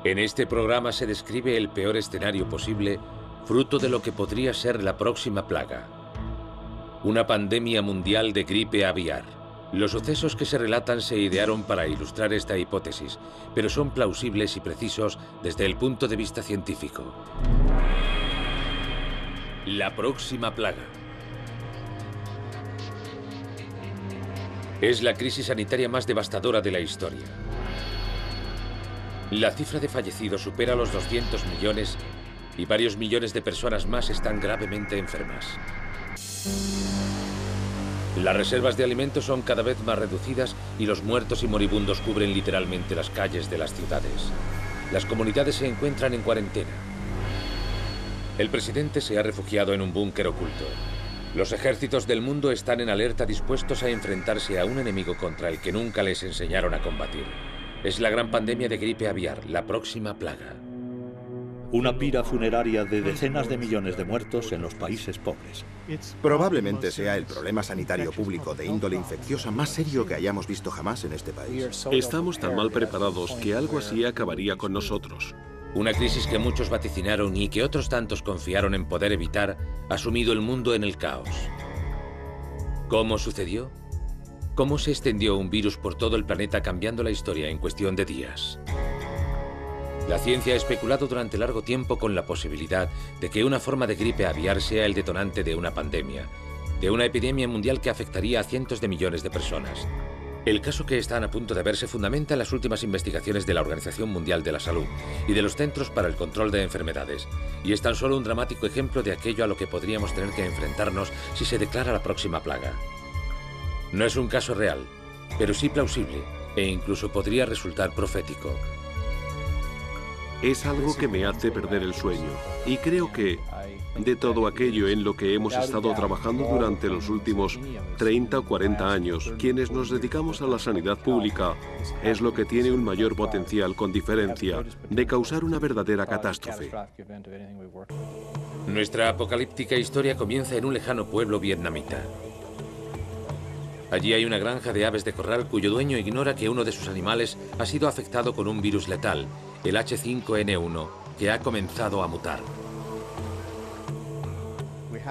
En este programa se describe el peor escenario posible, fruto de lo que podría ser la próxima plaga. Una pandemia mundial de gripe aviar. Los sucesos que se relatan se idearon para ilustrar esta hipótesis, pero son plausibles y precisos desde el punto de vista científico. La próxima plaga. Es la crisis sanitaria más devastadora de la historia. La cifra de fallecidos supera los 200 millones y varios millones de personas más están gravemente enfermas. Las reservas de alimentos son cada vez más reducidas y los muertos y moribundos cubren literalmente las calles de las ciudades. Las comunidades se encuentran en cuarentena. El presidente se ha refugiado en un búnker oculto. Los ejércitos del mundo están en alerta dispuestos a enfrentarse a un enemigo contra el que nunca les enseñaron a combatir. Es la gran pandemia de gripe aviar, la próxima plaga. Una pira funeraria de decenas de millones de muertos en los países pobres. Probablemente sea el problema sanitario público de índole infecciosa más serio que hayamos visto jamás en este país. Estamos tan mal preparados que algo así acabaría con nosotros. Una crisis que muchos vaticinaron y que otros tantos confiaron en poder evitar, ha sumido el mundo en el caos. ¿Cómo sucedió? ¿Cómo se extendió un virus por todo el planeta cambiando la historia en cuestión de días? La ciencia ha especulado durante largo tiempo con la posibilidad de que una forma de gripe aviar sea el detonante de una pandemia, de una epidemia mundial que afectaría a cientos de millones de personas. El caso que están a punto de ver se fundamenta en las últimas investigaciones de la Organización Mundial de la Salud y de los Centros para el Control de Enfermedades, y es tan solo un dramático ejemplo de aquello a lo que podríamos tener que enfrentarnos si se declara la próxima plaga. No es un caso real, pero sí plausible, e incluso podría resultar profético. Es algo que me hace perder el sueño, y creo que de todo aquello en lo que hemos estado trabajando durante los últimos 30 o 40 años, quienes nos dedicamos a la sanidad pública, es lo que tiene un mayor potencial, con diferencia, de causar una verdadera catástrofe. Nuestra apocalíptica historia comienza en un lejano pueblo vietnamita. Allí hay una granja de aves de corral cuyo dueño ignora que uno de sus animales ha sido afectado con un virus letal, el H5N1, que ha comenzado a mutar.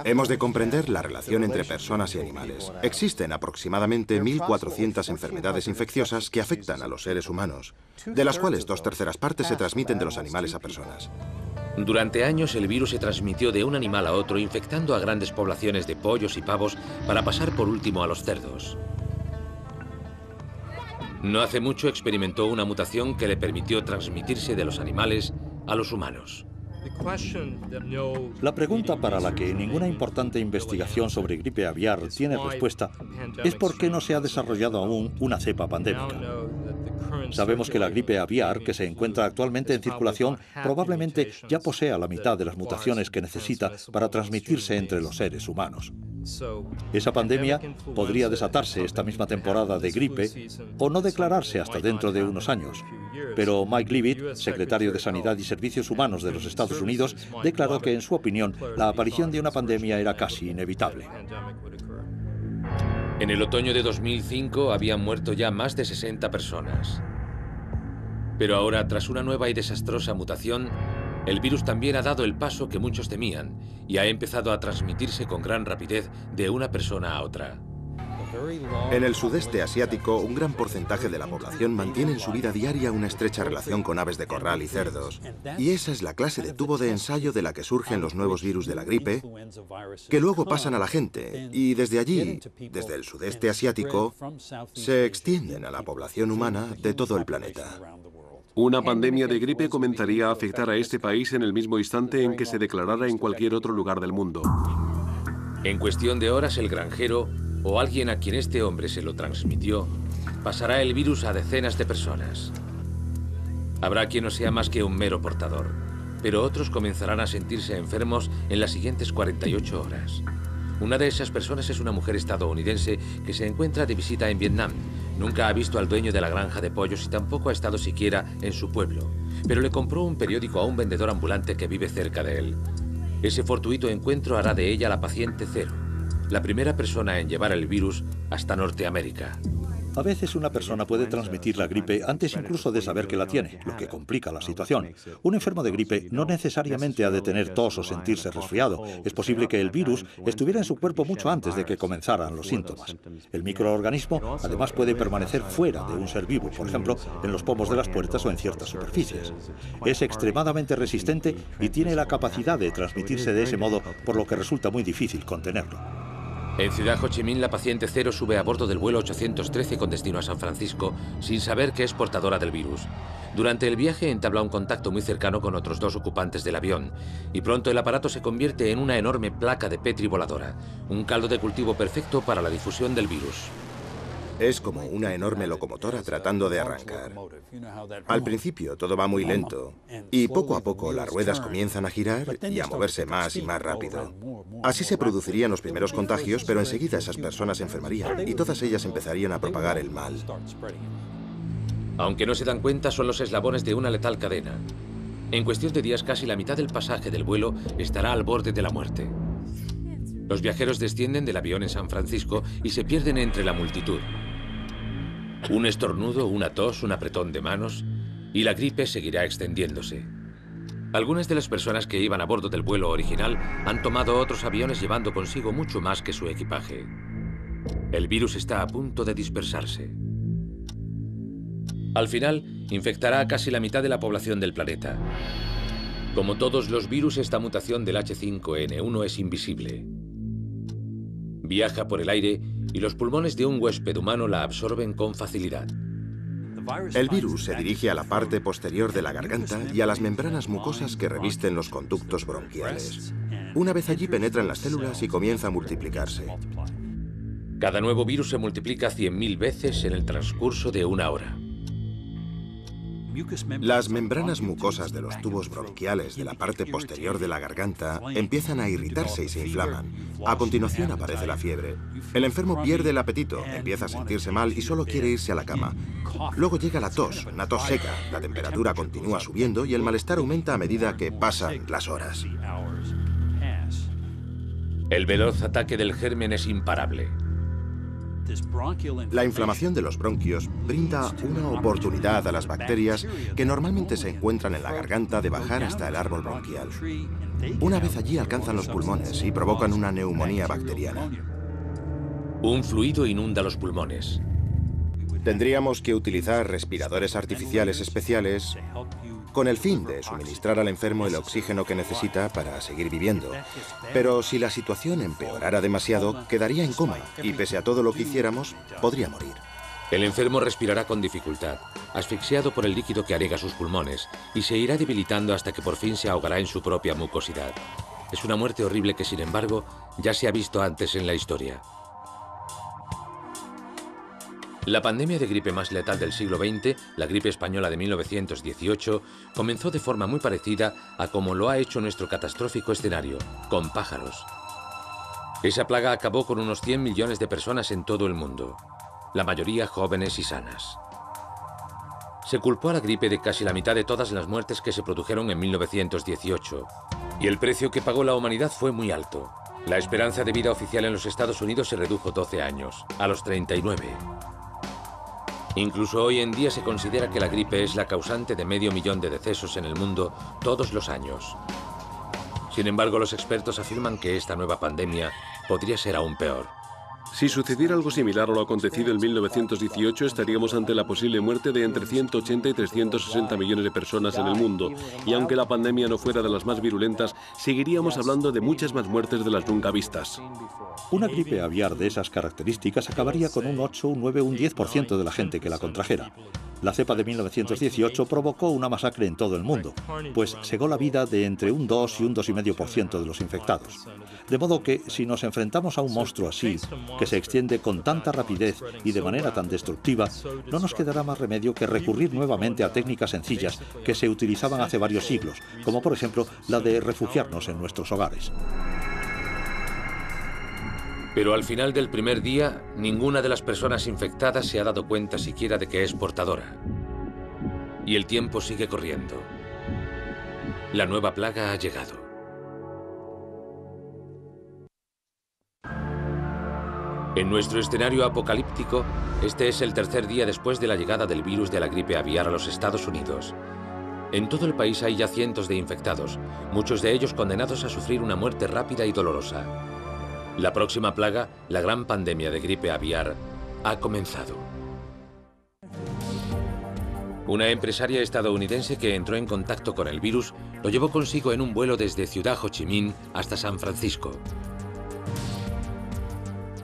Hemos de comprender la relación entre personas y animales. Existen aproximadamente 1.400 enfermedades infecciosas que afectan a los seres humanos, de las cuales 2/3 partes se transmiten de los animales a personas. Durante años el virus se transmitió de un animal a otro, infectando a grandes poblaciones de pollos y pavos para pasar por último a los cerdos. No hace mucho experimentó una mutación que le permitió transmitirse de los animales a los humanos. La pregunta para la que ninguna importante investigación sobre gripe aviar tiene respuesta es por qué no se ha desarrollado aún una cepa pandémica. Sabemos que la gripe aviar, que se encuentra actualmente en circulación, probablemente ya posea la mitad de las mutaciones que necesita para transmitirse entre los seres humanos. Esa pandemia podría desatarse esta misma temporada de gripe o no declararse hasta dentro de unos años. Pero Mike Leavitt, secretario de Sanidad y Servicios Humanos de los Estados Unidos, declaró que, en su opinión, la aparición de una pandemia era casi inevitable. En el otoño de 2005 habían muerto ya más de 60 personas. Pero ahora, tras una nueva y desastrosa mutación, el virus también ha dado el paso que muchos temían y ha empezado a transmitirse con gran rapidez de una persona a otra. En el sudeste asiático, un gran porcentaje de la población mantiene en su vida diaria una estrecha relación con aves de corral y cerdos. Y esa es la clase de tubo de ensayo de la que surgen los nuevos virus de la gripe, que luego pasan a la gente, y desde allí, desde el sudeste asiático, se extienden a la población humana de todo el planeta. Una pandemia de gripe comenzaría a afectar a este país en el mismo instante en que se declarara en cualquier otro lugar del mundo. En cuestión de horas, el granjero, o alguien a quien este hombre se lo transmitió, pasará el virus a decenas de personas. Habrá quien no sea más que un mero portador, pero otros comenzarán a sentirse enfermos en las siguientes 48 horas. Una de esas personas es una mujer estadounidense que se encuentra de visita en Vietnam. Nunca ha visto al dueño de la granja de pollos y tampoco ha estado siquiera en su pueblo, pero le compró un periódico a un vendedor ambulante que vive cerca de él. Ese fortuito encuentro hará de ella la paciente cero, la primera persona en llevar el virus hasta Norteamérica. A veces una persona puede transmitir la gripe antes incluso de saber que la tiene, lo que complica la situación. Un enfermo de gripe no necesariamente ha de tener tos o sentirse resfriado. Es posible que el virus estuviera en su cuerpo mucho antes de que comenzaran los síntomas. El microorganismo además puede permanecer fuera de un ser vivo, por ejemplo, en los pomos de las puertas o en ciertas superficies. Es extremadamente resistente y tiene la capacidad de transmitirse de ese modo, por lo que resulta muy difícil contenerlo. En Ciudad Ho Chi Minh, la paciente 0 sube a bordo del vuelo 813 con destino a San Francisco sin saber que es portadora del virus. Durante el viaje entabla un contacto muy cercano con otros 2 ocupantes del avión y pronto el aparato se convierte en una enorme placa de Petri voladora, un caldo de cultivo perfecto para la difusión del virus. Es como una enorme locomotora tratando de arrancar. Al principio todo va muy lento y poco a poco las ruedas comienzan a girar y a moverse más y más rápido. Así se producirían los primeros contagios, pero enseguida esas personas se enfermarían y todas ellas empezarían a propagar el mal. Aunque no se dan cuenta, son los eslabones de una letal cadena. En cuestión de días, casi la mitad del pasaje del vuelo estará al borde de la muerte. Los viajeros descienden del avión en San Francisco y se pierden entre la multitud. Un estornudo, una tos, un apretón de manos y la gripe seguirá extendiéndose. Algunas de las personas que iban a bordo del vuelo original han tomado otros aviones llevando consigo mucho más que su equipaje. El virus está a punto de dispersarse. Al final, infectará a casi la mitad de la población del planeta. Como todos los virus, esta mutación del H5N1 es invisible. Viaja por el aire y los pulmones de un huésped humano la absorben con facilidad. El virus se dirige a la parte posterior de la garganta y a las membranas mucosas que revisten los conductos bronquiales. Una vez allí penetra en las células y comienza a multiplicarse. Cada nuevo virus se multiplica 100.000 veces en el transcurso de una hora. Las membranas mucosas de los tubos bronquiales de la parte posterior de la garganta empiezan a irritarse y se inflaman. A continuación aparece la fiebre. El enfermo pierde el apetito, empieza a sentirse mal y solo quiere irse a la cama. Luego llega la tos, una tos seca. La temperatura continúa subiendo y el malestar aumenta a medida que pasan las horas. El veloz ataque del germen es imparable. La inflamación de los bronquios brinda una oportunidad a las bacterias que normalmente se encuentran en la garganta de bajar hasta el árbol bronquial. Una vez allí alcanzan los pulmones y provocan una neumonía bacteriana. Un fluido inunda los pulmones. Tendríamos que utilizar respiradores artificiales especiales con el fin de suministrar al enfermo el oxígeno que necesita para seguir viviendo. Pero si la situación empeorara demasiado, quedaría en coma y pese a todo lo que hiciéramos, podría morir. El enfermo respirará con dificultad, asfixiado por el líquido que anega sus pulmones, y se irá debilitando hasta que por fin se ahogará en su propia mucosidad. Es una muerte horrible que, sin embargo, ya se ha visto antes en la historia. La pandemia de gripe más letal del siglo XX, la gripe española de 1918, comenzó de forma muy parecida a como lo ha hecho nuestro catastrófico escenario, con pájaros. Esa plaga acabó con unos 100 millones de personas en todo el mundo, la mayoría jóvenes y sanas. Se culpó a la gripe de casi la mitad de todas las muertes que se produjeron en 1918, y el precio que pagó la humanidad fue muy alto. La esperanza de vida oficial en los Estados Unidos se redujo 12 años, a los 39. Incluso hoy en día se considera que la gripe es la causante de 500.000 de decesos en el mundo todos los años. Sin embargo, los expertos afirman que esta nueva pandemia podría ser aún peor. Si sucediera algo similar a lo acontecido en 1918, estaríamos ante la posible muerte de entre 180 y 360 millones de personas en el mundo. Y aunque la pandemia no fuera de las más virulentas, seguiríamos hablando de muchas más muertes de las nunca vistas. Una gripe aviar de esas características acabaría con un 8, un 9, un 10% de la gente que la contrajera. La cepa de 1918 provocó una masacre en todo el mundo, pues cegó la vida de entre un 2 y un 2,5% de los infectados. De modo que, si nos enfrentamos a un monstruo así, que se extiende con tanta rapidez y de manera tan destructiva, no nos quedará más remedio que recurrir nuevamente a técnicas sencillas que se utilizaban hace varios siglos, como por ejemplo la de refugiarnos en nuestros hogares. Pero al final del primer día, ninguna de las personas infectadas se ha dado cuenta siquiera de que es portadora. Y el tiempo sigue corriendo. La nueva plaga ha llegado. En nuestro escenario apocalíptico, este es el tercer día después de la llegada del virus de la gripe aviar a los Estados Unidos. En todo el país hay ya cientos de infectados, muchos de ellos condenados a sufrir una muerte rápida y dolorosa. La próxima plaga, la gran pandemia de gripe aviar, ha comenzado. Una empresaria estadounidense que entró en contacto con el virus lo llevó consigo en un vuelo desde Ciudad Ho Chi Minh hasta San Francisco.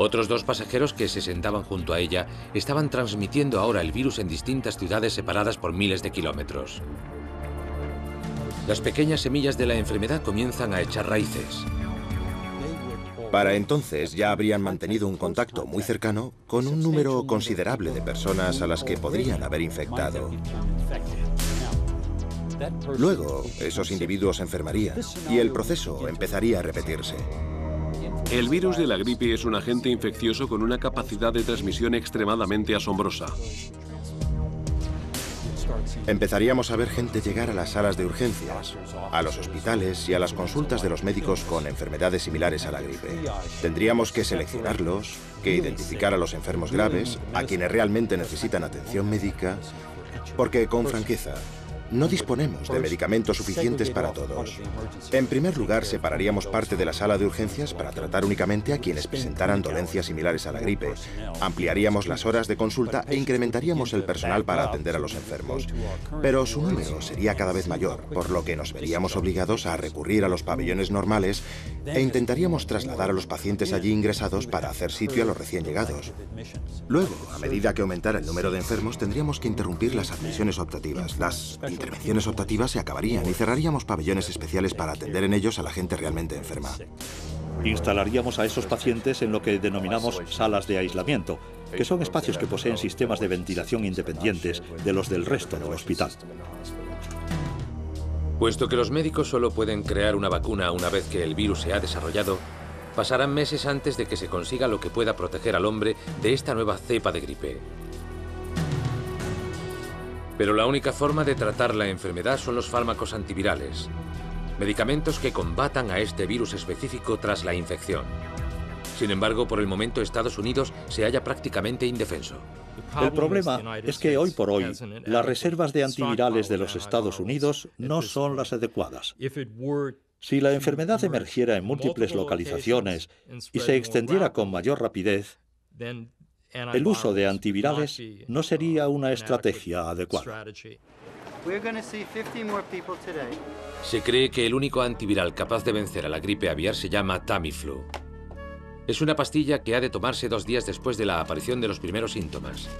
Otros 2 pasajeros que se sentaban junto a ella estaban transmitiendo ahora el virus en distintas ciudades separadas por miles de kilómetros. Las pequeñas semillas de la enfermedad comienzan a echar raíces. Para entonces ya habrían mantenido un contacto muy cercano con un número considerable de personas a las que podrían haber infectado. Luego, esos individuos enfermarían y el proceso empezaría a repetirse. El virus de la gripe es un agente infeccioso con una capacidad de transmisión extremadamente asombrosa. Empezaríamos a ver gente llegar a las salas de urgencias, a los hospitales y a las consultas de los médicos con enfermedades similares a la gripe. Tendríamos que seleccionarlos, que identificar a los enfermos graves, a quienes realmente necesitan atención médica, porque con franqueza, no disponemos de medicamentos suficientes para todos. En primer lugar, separaríamos parte de la sala de urgencias para tratar únicamente a quienes presentaran dolencias similares a la gripe. Ampliaríamos las horas de consulta e incrementaríamos el personal para atender a los enfermos. Pero su número sería cada vez mayor, por lo que nos veríamos obligados a recurrir a los pabellones normales e intentaríamos trasladar a los pacientes allí ingresados para hacer sitio a los recién llegados. Luego, a medida que aumentara el número de enfermos, tendríamos que interrumpir las admisiones optativas. Las intervenciones optativas se acabarían y cerraríamos pabellones especiales para atender en ellos a la gente realmente enferma. Instalaríamos a esos pacientes en lo que denominamos salas de aislamiento, que son espacios que poseen sistemas de ventilación independientes de los del resto del hospital. Puesto que los médicos solo pueden crear una vacuna una vez que el virus se ha desarrollado, pasarán meses antes de que se consiga lo que pueda proteger al hombre de esta nueva cepa de gripe. Pero la única forma de tratar la enfermedad son los fármacos antivirales, medicamentos que combatan a este virus específico tras la infección. Sin embargo, por el momento Estados Unidos se halla prácticamente indefenso. El problema es que hoy por hoy las reservas de antivirales de los Estados Unidos no son las adecuadas. Si la enfermedad emergiera en múltiples localizaciones y se extendiera con mayor rapidez, el uso de antivirales no sería una estrategia adecuada. Se cree que el único antiviral capaz de vencer a la gripe aviar se llama Tamiflu. Es una pastilla que ha de tomarse 2 días después de la aparición de los primeros síntomas.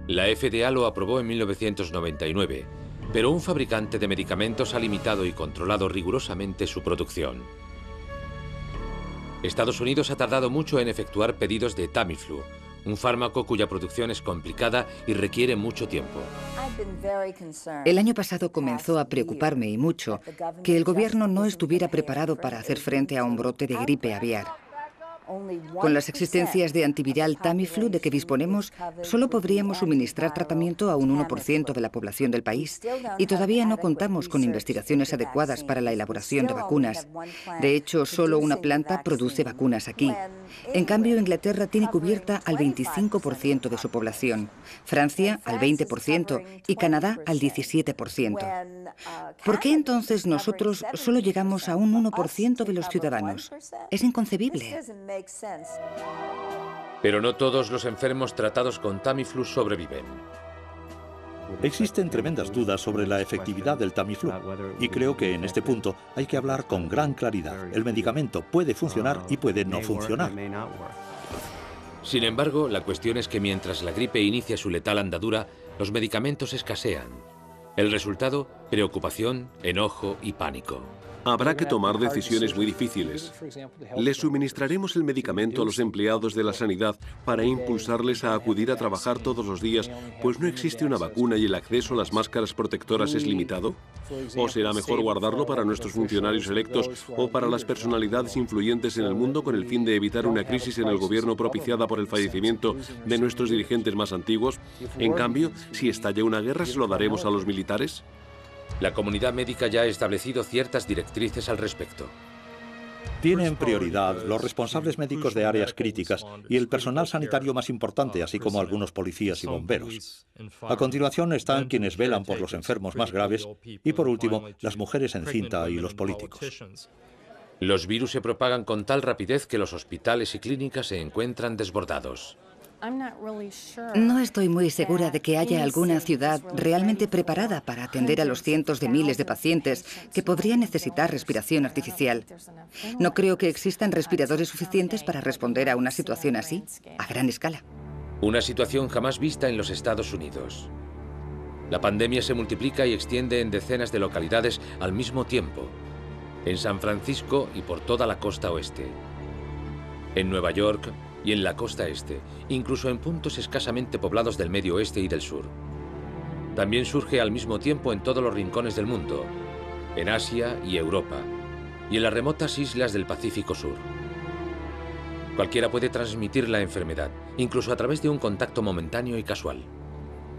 La FDA lo aprobó en 1999, pero un fabricante de medicamentos ha limitado y controlado rigurosamente su producción. Estados Unidos ha tardado mucho en efectuar pedidos de Tamiflu, un fármaco cuya producción es complicada y requiere mucho tiempo. El año pasado comenzó a preocuparme y mucho que el gobierno no estuviera preparado para hacer frente a un brote de gripe aviar. Con las existencias de antiviral Tamiflu de que disponemos, solo podríamos suministrar tratamiento a un 1% de la población del país y todavía no contamos con investigaciones adecuadas para la elaboración de vacunas. De hecho, solo una planta produce vacunas aquí. En cambio, Inglaterra tiene cubierta al 25% de su población, Francia al 20% y Canadá al 17%. ¿Por qué entonces nosotros solo llegamos a un 1% de los ciudadanos? Es inconcebible. Pero no todos los enfermos tratados con Tamiflu sobreviven. Existen tremendas dudas sobre la efectividad del Tamiflu y creo que en este punto hay que hablar con gran claridad. El medicamento puede funcionar y puede no funcionar. Sin embargo, la cuestión es que mientras la gripe inicia su letal andadura, los medicamentos escasean. El resultado, preocupación, enojo y pánico. Habrá que tomar decisiones muy difíciles. ¿Les suministraremos el medicamento a los empleados de la sanidad para impulsarles a acudir a trabajar todos los días, pues no existe una vacuna y el acceso a las máscaras protectoras es limitado? ¿O será mejor guardarlo para nuestros funcionarios electos o para las personalidades influyentes en el mundo con el fin de evitar una crisis en el gobierno propiciada por el fallecimiento de nuestros dirigentes más antiguos? En cambio, si estalla una guerra, ¿se lo daremos a los militares? La comunidad médica ya ha establecido ciertas directrices al respecto. Tienen prioridad los responsables médicos de áreas críticas y el personal sanitario más importante, así como algunos policías y bomberos. A continuación están quienes velan por los enfermos más graves y, por último, las mujeres encinta y los políticos. Los virus se propagan con tal rapidez que los hospitales y clínicas se encuentran desbordados. No estoy muy segura de que haya alguna ciudad realmente preparada para atender a los cientos de miles de pacientes que podrían necesitar respiración artificial. No creo que existan respiradores suficientes para responder a una situación así, a gran escala. Una situación jamás vista en los Estados Unidos. La pandemia se multiplica y extiende en decenas de localidades al mismo tiempo. En San Francisco y por toda la costa oeste. En Nueva York y en la costa este, incluso en puntos escasamente poblados del medio oeste y del sur. También surge al mismo tiempo en todos los rincones del mundo, en Asia y Europa, y en las remotas islas del Pacífico Sur. Cualquiera puede transmitir la enfermedad, incluso a través de un contacto momentáneo y casual.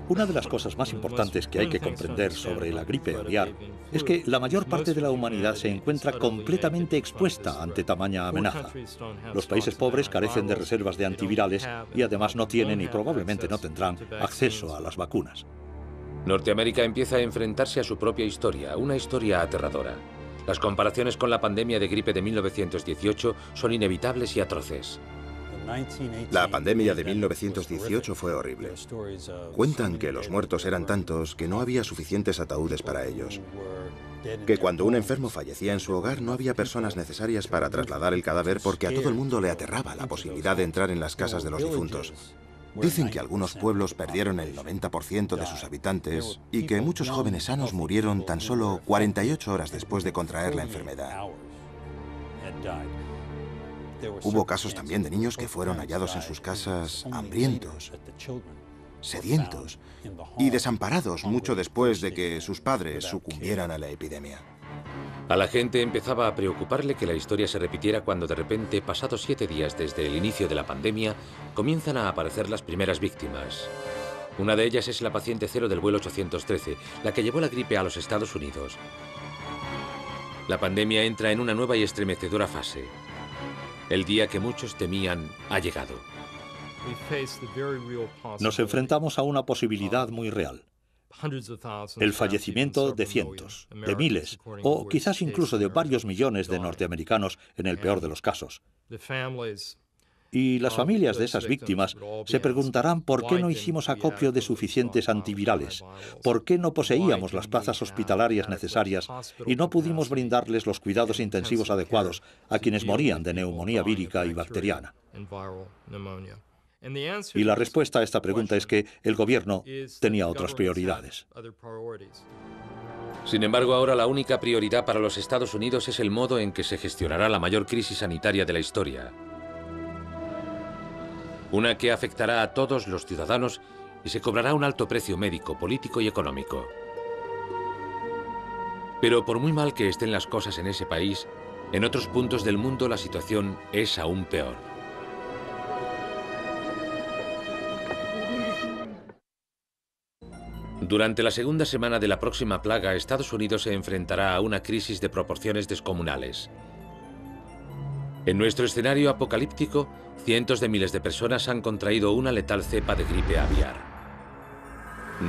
Una de las cosas más importantes que hay que comprender sobre la gripe aviar es que la mayor parte de la humanidad se encuentra completamente expuesta ante tamaña amenaza. Los países pobres carecen de reservas de antivirales y además no tienen y probablemente no tendrán acceso a las vacunas. Norteamérica empieza a enfrentarse a su propia historia, una historia aterradora. Las comparaciones con la pandemia de gripe de 1918 son inevitables y atroces. La pandemia de 1918 fue horrible. Cuentan que los muertos eran tantos que no había suficientes ataúdes para ellos. Que cuando un enfermo fallecía en su hogar no había personas necesarias para trasladar el cadáver porque a todo el mundo le aterraba la posibilidad de entrar en las casas de los difuntos. Dicen que algunos pueblos perdieron el 90% de sus habitantes y que muchos jóvenes sanos murieron tan solo 48 horas después de contraer la enfermedad. Hubo casos también de niños que fueron hallados en sus casas hambrientos, sedientos y desamparados mucho después de que sus padres sucumbieran a la epidemia. A la gente empezaba a preocuparle que la historia se repitiera cuando de repente, pasados 7 días desde el inicio de la pandemia, comienzan a aparecer las primeras víctimas. Una de ellas es la paciente cero del vuelo 813, la que llevó la gripe a los Estados Unidos. La pandemia entra en una nueva y estremecedora fase. El día que muchos temían ha llegado. Nos enfrentamos a una posibilidad muy real. El fallecimiento de cientos, de miles o quizás incluso de varios millones de norteamericanos en el peor de los casos. Y las familias de esas víctimas se preguntarán por qué no hicimos acopio de suficientes antivirales, por qué no poseíamos las plazas hospitalarias necesarias y no pudimos brindarles los cuidados intensivos adecuados a quienes morían de neumonía vírica y bacteriana. Y la respuesta a esta pregunta es que el gobierno tenía otras prioridades. Sin embargo, ahora la única prioridad para los Estados Unidos es el modo en que se gestionará la mayor crisis sanitaria de la historia. Una que afectará a todos los ciudadanos y se cobrará un alto precio médico, político y económico. Pero por muy mal que estén las cosas en ese país, en otros puntos del mundo la situación es aún peor. Durante la segunda semana de la próxima plaga, Estados Unidos se enfrentará a una crisis de proporciones descomunales. En nuestro escenario apocalíptico, cientos de miles de personas han contraído una letal cepa de gripe aviar.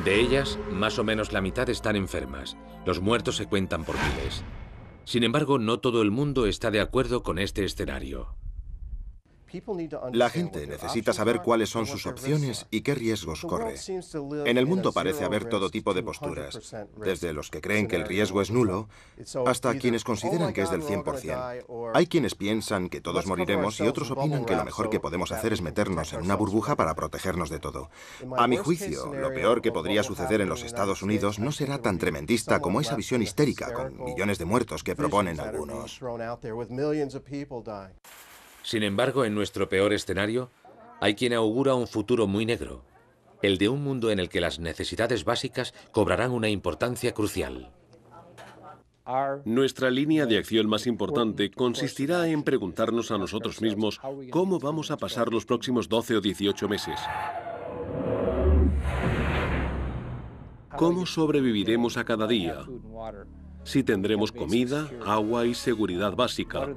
De ellas, más o menos la mitad están enfermas. Los muertos se cuentan por miles. Sin embargo, no todo el mundo está de acuerdo con este escenario. La gente necesita saber cuáles son sus opciones y qué riesgos corre. En el mundo parece haber todo tipo de posturas, desde los que creen que el riesgo es nulo hasta quienes consideran que es del 100%. Hay quienes piensan que todos moriremos y otros opinan que lo mejor que podemos hacer es meternos en una burbuja para protegernos de todo. A mi juicio, lo peor que podría suceder en los Estados Unidos no será tan tremendista como esa visión histérica con millones de muertos que proponen algunos. Sin embargo, en nuestro peor escenario, hay quien augura un futuro muy negro, el de un mundo en el que las necesidades básicas cobrarán una importancia crucial. Nuestra línea de acción más importante consistirá en preguntarnos a nosotros mismos cómo vamos a pasar los próximos 12 o 18 meses. ¿Cómo sobreviviremos a cada día? si tendremos comida, agua y seguridad básica,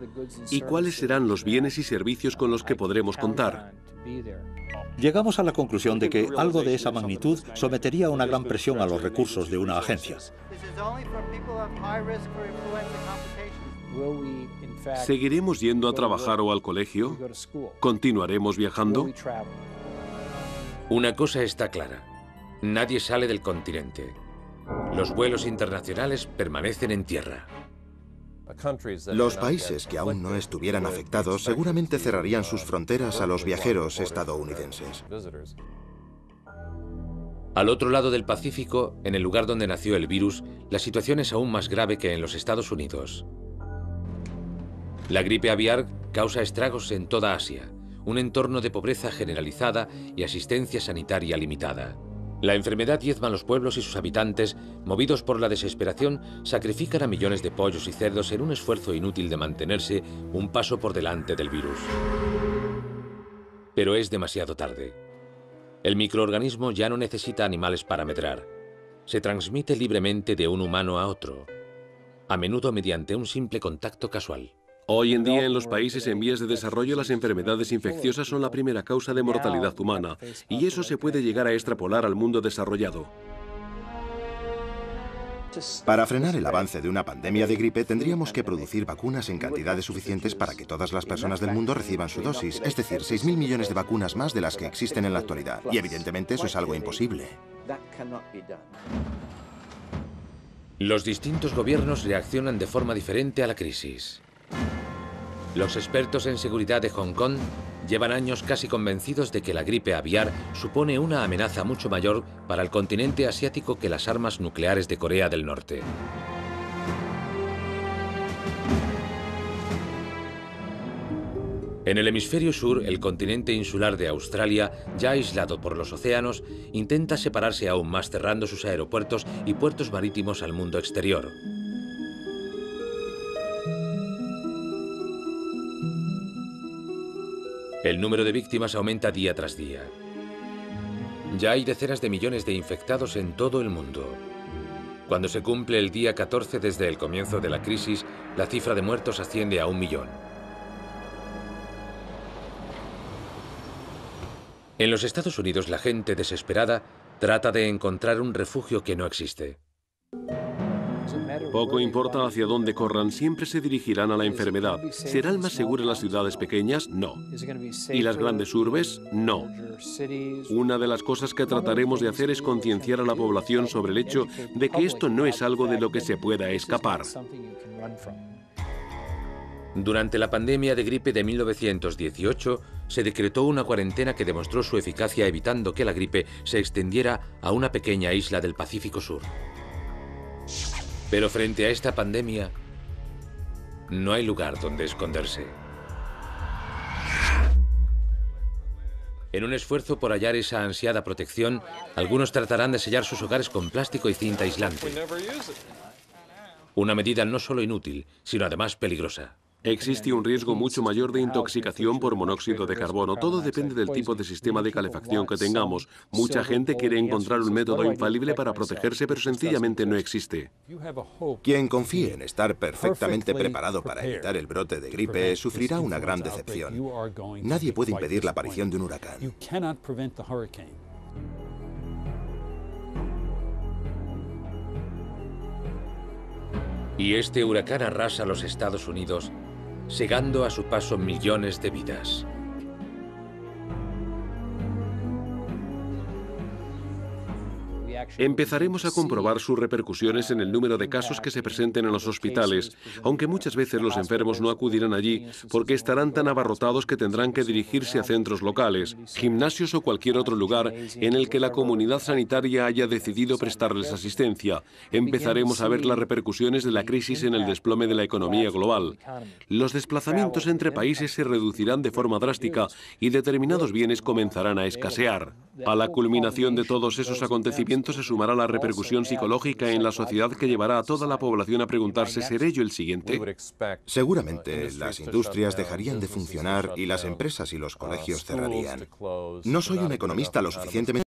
y cuáles serán los bienes y servicios con los que podremos contar. Llegamos a la conclusión de que algo de esa magnitud sometería a una gran presión a los recursos de una agencia. ¿Seguiremos yendo a trabajar o al colegio? ¿Continuaremos viajando? Una cosa está clara. Nadie sale del continente. Los vuelos internacionales permanecen en tierra. Los países que aún no estuvieran afectados seguramente cerrarían sus fronteras a los viajeros estadounidenses. Al otro lado del Pacífico, en el lugar donde nació el virus, la situación es aún más grave que en los Estados Unidos. La gripe aviar causa estragos en toda Asia, un entorno de pobreza generalizada y asistencia sanitaria limitada. La enfermedad diezma a los pueblos y sus habitantes, movidos por la desesperación, sacrifican a millones de pollos y cerdos en un esfuerzo inútil de mantenerse un paso por delante del virus. Pero es demasiado tarde. El microorganismo ya no necesita animales para medrar. Se transmite libremente de un humano a otro, a menudo mediante un simple contacto casual. Hoy en día, en los países en vías de desarrollo, las enfermedades infecciosas son la primera causa de mortalidad humana, y eso se puede llegar a extrapolar al mundo desarrollado. Para frenar el avance de una pandemia de gripe, tendríamos que producir vacunas en cantidades suficientes para que todas las personas del mundo reciban su dosis, es decir, 6.000 millones de vacunas más de las que existen en la actualidad. Y evidentemente eso es algo imposible. Los distintos gobiernos reaccionan de forma diferente a la crisis. Los expertos en seguridad de Hong Kong llevan años casi convencidos de que la gripe aviar supone una amenaza mucho mayor para el continente asiático que las armas nucleares de Corea del Norte. En el hemisferio sur, el continente insular de Australia, ya aislado por los océanos, intenta separarse aún más cerrando sus aeropuertos y puertos marítimos al mundo exterior. El número de víctimas aumenta día tras día. Ya hay decenas de millones de infectados en todo el mundo. Cuando se cumple el día 14 desde el comienzo de la crisis, la cifra de muertos asciende a 1 millón. En los Estados Unidos, la gente desesperada trata de encontrar un refugio que no existe. Poco importa hacia dónde corran, siempre se dirigirán a la enfermedad. ¿Serán más seguras las ciudades pequeñas? No. ¿Y las grandes urbes? No. Una de las cosas que trataremos de hacer es concienciar a la población sobre el hecho de que esto no es algo de lo que se pueda escapar. Durante la pandemia de gripe de 1918, se decretó una cuarentena que demostró su eficacia evitando que la gripe se extendiera a una pequeña isla del Pacífico Sur. Pero frente a esta pandemia, no hay lugar donde esconderse. En un esfuerzo por hallar esa ansiada protección, algunos tratarán de sellar sus hogares con plástico y cinta aislante. Una medida no solo inútil, sino además peligrosa. Existe un riesgo mucho mayor de intoxicación por monóxido de carbono. Todo depende del tipo de sistema de calefacción que tengamos. Mucha gente quiere encontrar un método infalible para protegerse, pero sencillamente no existe. Quien confíe en estar perfectamente preparado para evitar el brote de gripe sufrirá una gran decepción. Nadie puede impedir la aparición de un huracán. Y este huracán arrasa los Estados Unidos, segando a su paso millones de vidas. Empezaremos a comprobar sus repercusiones en el número de casos que se presenten en los hospitales, aunque muchas veces los enfermos no acudirán allí porque estarán tan abarrotados que tendrán que dirigirse a centros locales, gimnasios o cualquier otro lugar en el que la comunidad sanitaria haya decidido prestarles asistencia. Empezaremos a ver las repercusiones de la crisis en el desplome de la economía global. Los desplazamientos entre países se reducirán de forma drástica y determinados bienes comenzarán a escasear. A la culminación de todos esos acontecimientos se sumará la repercusión psicológica en la sociedad que llevará a toda la población a preguntarse: ¿seré yo el siguiente? Seguramente las industrias dejarían de funcionar y las empresas y los colegios cerrarían. No soy un economista lo suficientemente